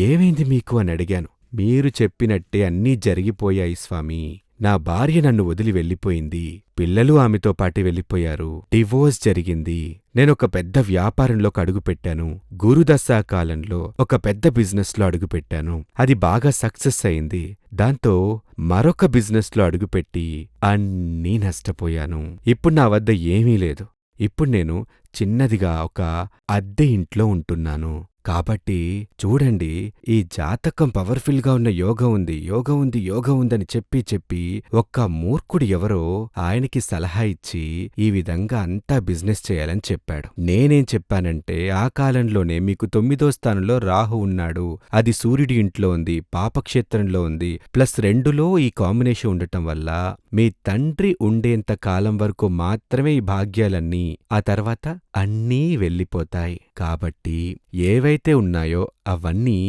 ఏమైంది మీకు అని అడిగాను. మీరు చెప్పినట్టే అన్నీ జరిగిపోయాయి స్వామీ. నా భార్య నన్ను వదిలి వెళ్ళిపోయింది. పిల్లలు ఆమెతో పాటి వెళ్ళిపోయారు. డివోర్స్ జరిగింది. నేనొక పెద్ద వ్యాపారంలోకి అడుగుపెట్టాను. గురుదశా కాలంలో ఒక పెద్ద బిజినెస్లో అడుగుపెట్టాను. అది బాగా సక్సెస్ అయింది. దాంతో మరొక బిజినెస్లో అడుగుపెట్టి అన్నీ నష్టపోయాను. ఇప్పుడు నా వద్ద ఏమీ లేదు. ఇప్పుడు నేను చిన్నదిగా ఒక అద్దె ఇంట్లో ఉంటున్నాను. కాబట్టి చూడండి, ఈ జాతకం పవర్ఫుల్గా ఉన్న యోగం ఉంది, యోగం ఉంది, యోగం ఉందని చెప్పి ఒక్క మూర్ఖుడు ఎవరో ఆయనకి సలహా ఇచ్చి ఈ విధంగా అంతా బిజినెస్ చేయాలని చెప్పాడు. నేనేం చెప్పానంటే, ఆ కాలంలోనే మీకు 9వ స్థానంలో రాహు ఉన్నాడు. అది సూర్యుడి ఇంట్లో ఉంది, పాపక్షేత్రంలో ఉంది. ప్లస్ 2లో ఈ కాంబినేషన్ ఉండటం వల్ల మీ తండ్రి ఉండేంత కాలం వరకు మాత్రమే ఈ భాగ్యాలన్నీ, ఆ తర్వాత అన్నీ వెళ్ళిపోతాయి. కాబట్టి ఏవైతే ఉన్నాయో అవన్నీ